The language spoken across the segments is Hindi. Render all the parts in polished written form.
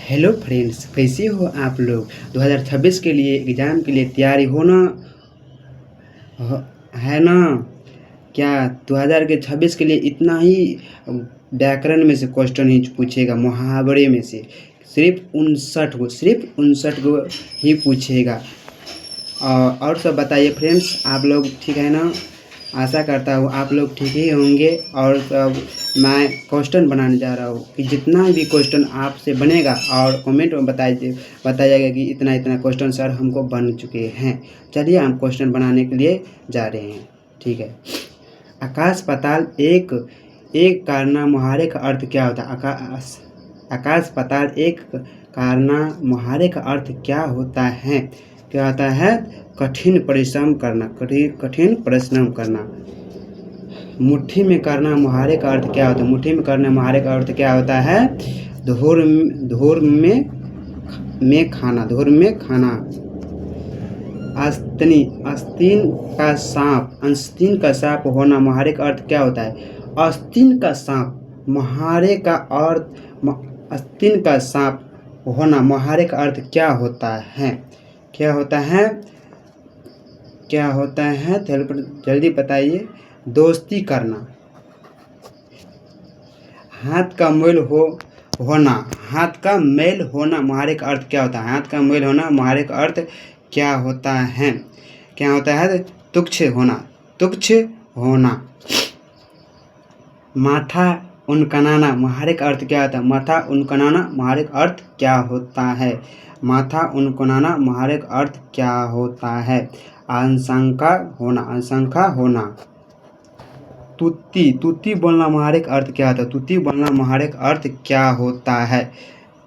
हेलो फ्रेंड्स, कैसे हो आप लोग। 2026 के लिए एग्ज़ाम के लिए तैयारी है ना। क्या 2026 के लिए इतना ही व्याकरण में से क्वेश्चन ही पूछेगा, मुहावरे में से सिर्फ 59 गो ही पूछेगा। और सब बताइए फ्रेंड्स, आप लोग ठीक है ना। आशा करता हूँ आप लोग ठीक ही होंगे। और सब मैं क्वेश्चन बनाने जा रहा हूँ कि जितना भी क्वेश्चन आपसे बनेगा और कमेंट में बताइएगा कि इतना इतना क्वेश्चन सर हमको बन चुके हैं। चलिए हम क्वेश्चन बनाने के लिए जा रहे हैं। ठीक है। आकाश पाताल एक एक कारना मुहारे का अर्थ क्या होता है। आकाश पाताल एक कारना मुहारे का अर्थ क्या होता है। क्या होता है? कठिन परिश्रम करना। कठिन परिश्रम करना। मुट्ठी में करना मुहारे का अर्थ क्या होता है। मुट्ठी में करना मुहारे का अर्थ क्या होता है। धुर में खाना। धुर में खाना। आस्तीन का सांप होना मुहारे का अर्थ क्या होता है। आस्तीन का सांप मुहारे का अर्थ। आस्तीन का सांप होना मुहारे का अर्थ क्या होता है। क्या होता है। क्या होता है जल्दी बताइए। दोस्ती करना। हाथ का मैल होना। हाथ का मैल होना मुहारे का अर्थ क्या होता है। हाथ का मैल होना मुहारे का अर्थ क्या होता है। क्या होता है। तुच्छ होना। तुच्छ होना। माथा उनकनाना मुहारे का अर्थ क्या होता है। माथा उनकनाना मुहारे का अर्थ क्या होता है। माथा उनकनाना मुहारे का अर्थ क्या होता है। आशंका होना। आशंका होना। तुत्ती बोलना मुहारे का अर्थ क्या होता है। तुत्ती बोलना मुहारे का अर्थ क्या होता है।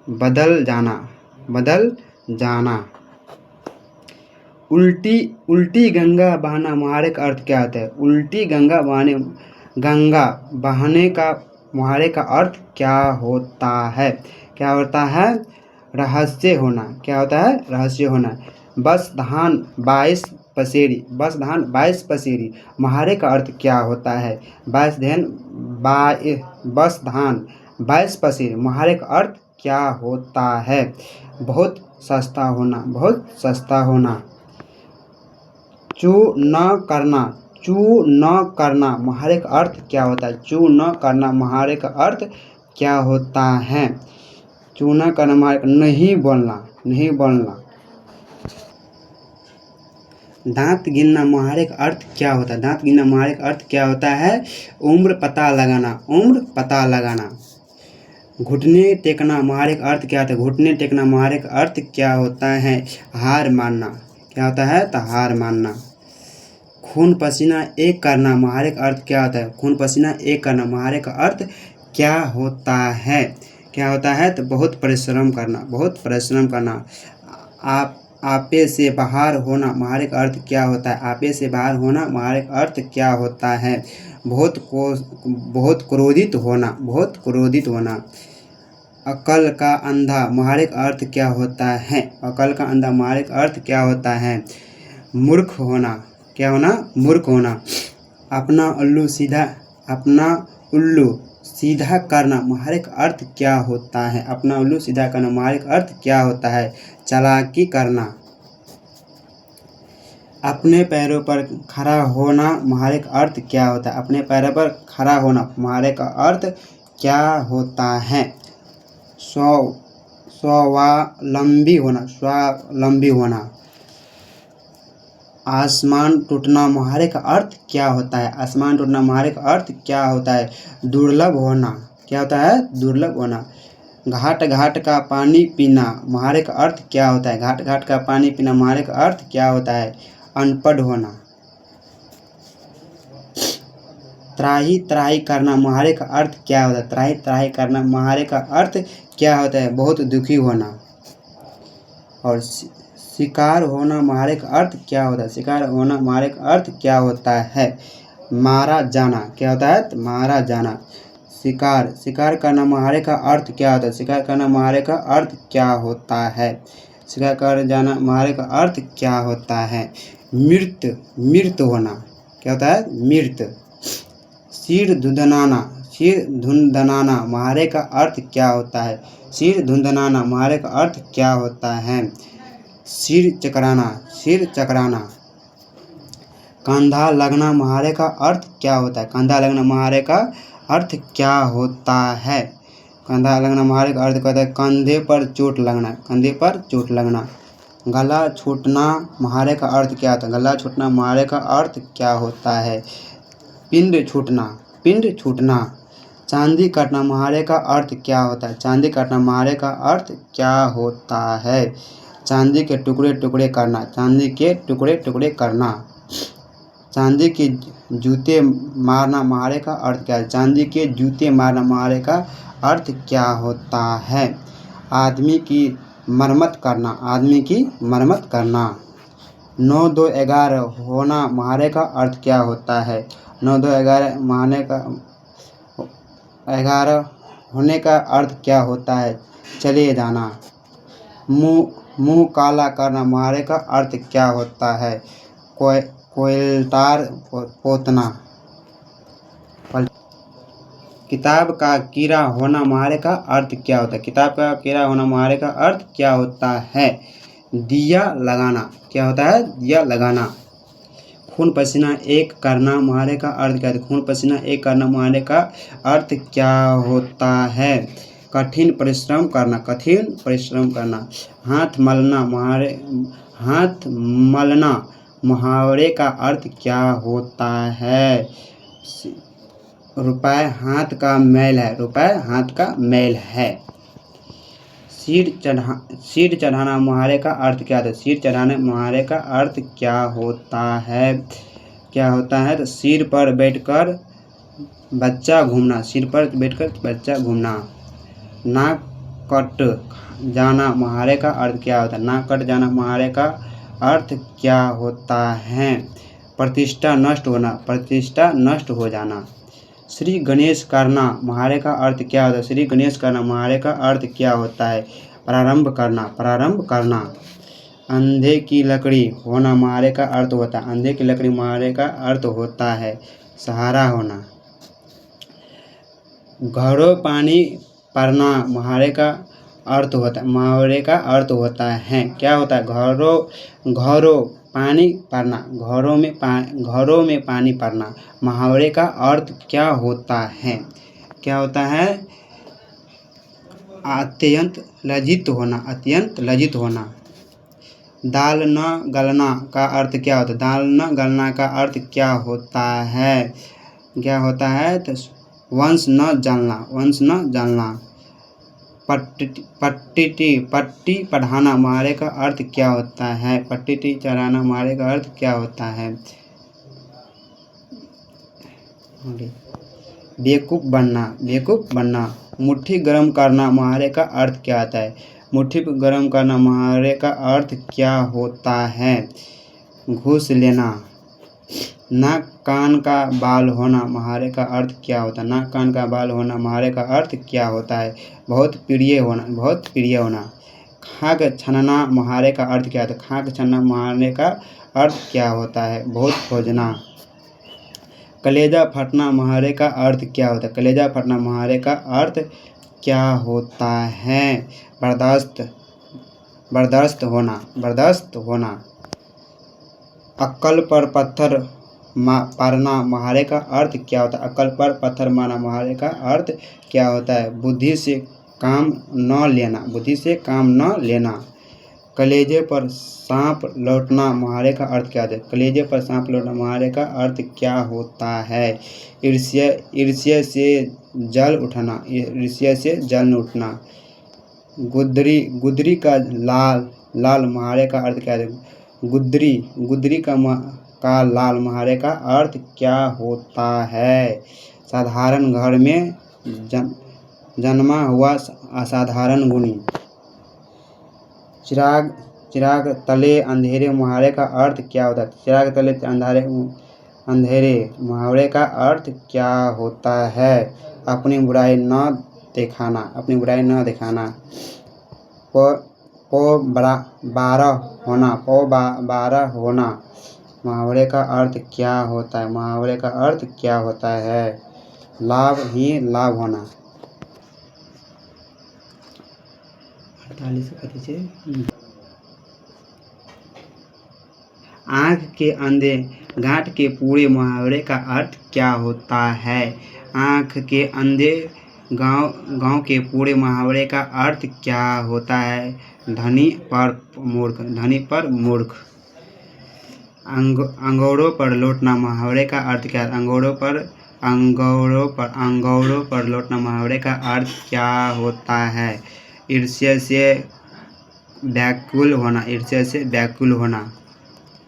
बदल जाना। बदल जाना। उल्टी गंगा बहाना मुहारे का अर्थ क्या होता है। उल्टी गंगा बहाने का मुहारे का अर्थ क्या होता है। क्या होता है। रहस्य होना। क्या होता है। रहस्य होना। बस धान 22 पसेरी। बस धान 22 पसेरी मुहारे का अर्थ क्या होता है। बस धान 22 पसेरी मुहारे का अर्थ क्या होता है। बहुत सस्ता होना। बहुत सस्ता होना। चू न करना मुहारे का अर्थ क्या होता है। चू न करना मुहारे का अर्थ क्या होता है। चू न करना मुहारे का नहीं बोलना। नहीं बोलना। दांत गिनना मुहारे का अर्थ क्या होता है। दांत गिनना मुहारे का अर्थ क्या होता है। उम्र पता लगाना। उम्र पता लगाना। घुटने टेकना मुहारे का अर्थ क्या होता है। घुटने टेकना मुहारे का अर्थ क्या होता है। हार मानना। क्या होता है। तो हार मानना। खून पसीना एक करना मुहारे का अर्थ क्या होता है। खून पसीना एक करना मुहारे का अर्थ क्या होता है। क्या होता है। तो बहुत परिश्रम करना। बहुत परिश्रम करना। आपे से बाहर होना मुहारे का अर्थ क्या होता है। आपे से बाहर होना मुहारे का अर्थ क्या होता है। बहुत क्रोधित होना। बहुत क्रोधित होना। अकल का अंधा मुहारे का अर्थ क्या होता है। अकल का अंधा मुहारे का अर्थ क्या होता है। मूर्ख होना। क्या होना। मूर्ख होना। अपना उल्लू सीधा करना मुहारे का अर्थ क्या होता है। अपना उल्लू सीधा करना मुहारे का अर्थ क्या होता है। चालाकी करना। अपने पैरों पर खड़ा होना मुहारे का अर्थ क्या होता है। अपने पैरों पर खड़ा होना मुहारे का अर्थ क्या होता है। स्वावलंबी होना। स्वावलंबी होना। आसमान टूटना मुहारे का अर्थ क्या होता है। आसमान टूटना मुहारे का अर्थ क्या होता है। दुर्लभ होना। क्या होता है। दुर्लभ होना। घाट घाट का पानी पीना मुहारे का अर्थ क्या होता है। घाट घाट का पानी पीना मुहारे का अर्थ क्या होता है। अनपढ़ होना। त्राही त्राही करना मुहारे का अर्थ क्या होता है। त्राही त्राही करना मुहारे का अर्थ क्या होता है। बहुत दुखी होना। और शिकार होना मुहारे का अर्थ क्या होता है। शिकार होना मुहारे का अर्थ क्या होता है। मारा जाना। क्या होता है। तो मारा जाना। शिकार करना मुहारे का अर्थ क्या होता है। शिकार करना मुहारे का अर्थ क्या होता है। शिकार कर जाना मुहारे का अर्थ क्या होता है। मृत होना। क्या होता है। मृत। सिर सिर धुंधनाना मुहावरे का अर्थ क्या होता है? सिर धुंधनाना मुहावरे का अर्थ क्या होता है? सिर चकराना, सिर चकराना। कंधा लगना मुहावरे का अर्थ क्या होता है? कंधा लगना मुहावरे का अर्थ क्या होता है? कंधा लगना मुहावरे का अर्थ होता है कंधे पर चोट लगना, कंधे पर चोट लगना। गला छूटना मुहावरे का अर्थ क्या होता है? गला छूटना मुहावरे का अर्थ क्या होता है? पिंड छूटना, पिंड छूटना। चांदी काटना मुहावरे का अर्थ क्या होता है? चांदी काटना मुहावरे का अर्थ क्या होता है? चांदी के टुकड़े टुकड़े करना, चांदी के टुकड़े टुकड़े करना। चांदी के जूते मारना मुहावरे का अर्थ क्या है? चांदी के जूते मारना मुहावरे का अर्थ क्या होता है? आदमी की मरम्मत करना, आदमी की मरम्मत करना। 9 2 11 होना मुहावरे का अर्थ क्या होता है? 9 2 11 मुहावरे का 11 होने का अर्थ क्या होता है? चले जाना। मुंह काला करना मुहावरे का अर्थ क्या होता है? कोयलटार पोतना। किताब का कीड़ा होना मुहावरे का अर्थ क्या होता है? किताब का कीड़ा होना मुहावरे का अर्थ क्या होता है? दिया लगाना। क्या होता है? दिया लगाना। खून पसीना एक करना मुहावरे का अर्थ क्या है? खून पसीना एक करना मुहावरे का अर्थ क्या होता है? कठिन परिश्रम करना, कठिन परिश्रम करना। हाथ मलना मुहावरे का अर्थ क्या होता है? रुपए हाथ का मैल है, रुपए हाथ का मैल है। सिर चढ़ाना मुहावरे का अर्थ क्या होता है? सिर चढ़ाने मुहावरे का अर्थ क्या होता है? क्या होता है? तो सिर पर बैठकर बच्चा घूमना, सिर पर बैठकर बच्चा घूमना। नाक कट जाना मुहावरे का अर्थ क्या होता है? नाक कट जाना मुहावरे का अर्थ क्या होता है? प्रतिष्ठा नष्ट होना, प्रतिष्ठा नष्ट हो जाना। श्री गणेश करना मुहावरे का अर्थ क्या होता है? श्री गणेश करना मुहावरे का अर्थ क्या होता है? प्रारंभ करना, प्रारंभ करना। अंधे की लकड़ी होना मुहावरे का अर्थ होता है? अंधे की लकड़ी मुहावरे का अर्थ होता है सहारा होना। घरों पानी पड़ना मुहावरे का अर्थ होता है, मुहावरे का अर्थ होता है क्या होता है? घरों पानी पड़ना, घरों में पानी पड़ना मुहावरे का अर्थ क्या होता है? क्या होता है? अत्यंत लज्जित होना, अत्यंत लज्जित होना। दाल न गलना का अर्थ क्या होता है? दाल न गलना का अर्थ क्या होता है? क्या होता है? तो वंश न जलना, वंश न जलना। पट्टी पढ़ाना मुहावरे का अर्थ क्या होता है? पट्टी चढ़ाना मुहावरे का अर्थ क्या होता है? बेवकूफ़ बनना, बेवकूफ़ बनना। मुट्ठी गर्म करना मुहावरे का अर्थ क्या होता है? मुट्ठी गर्म करना मुहावरे का अर्थ क्या होता है? घूस लेना। नाक कान का बाल होना मुहावरे का अर्थ क्या होता है? नाक कान का बाल होना मुहावरे का अर्थ क्या होता है? बहुत प्रिय होना, बहुत प्रिय होना। खाक छनना मुहावरे का अर्थ क्या होता है? खाक छनना मुहावरे का अर्थ क्या होता है? बहुत खोजना। कलेजा फटना मुहावरे का अर्थ क्या होता है? कलेजा फटना मुहावरे का अर्थ क्या होता है? बर्दाश्त होना, बर्दाश्त होना। अक्कल पर पत्थर मारना मुहावरे का अर्थ क्या होता है? अक्कल पर पत्थर मारना मुहावरे का अर्थ क्या होता है? बुद्धि से काम न लेना, बुद्धि से काम न लेना। कलेजे पर सांप लौटना मुहावरे का अर्थ क्या होता है? कलेजे पर सांप लौटना मुहावरे का अर्थ क्या होता है? ईर्ष्या से जल उठना, ईर्ष्या से जल न उठना। गुदरी का लाल मुहावरे का अर्थ क्या है? गुदरी का लाल मुहावरे का अर्थ क्या होता है? साधारण घर में जन्मा हुआ असाधारण गुणी। चिराग तले अंधेरे मुहावरे का अर्थ क्या होता है? चिराग तले अंधेरे मुहावरे का अर्थ क्या होता है? अपनी बुराई न दिखाना, अपनी बुराई न दिखाना। बारह होना मुहावरे का अर्थ क्या होता है? मुहावरे का अर्थ क्या होता है? लाभ ही लाभ होना। 48 कथी छै? आँख के अंधे घाट के पूरे मुहावरे का अर्थ क्या होता है? आँख के अंधे गांव के पूरे मुहावरे का अर्थ क्या होता है? धनी पर मूर्ख, धनी पर मूर्ख। अंगूरों पर लौटना मुहावरे का अर्थ क्या है? अंगूरों पर लौटना मुहावरे का अर्थ क्या होता है? ईर्ष्या से व्याकुल होना, ईर्ष्या से व्याकुल होना।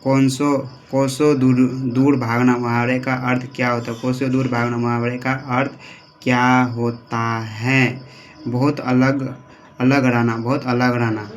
कोसों दूर भागना मुहावरे का अर्थ क्या होता है? कोसों दूर भागना मुहावरे का अर्थ क्या होता है? बहुत अलग रहना, बहुत अलग रहना।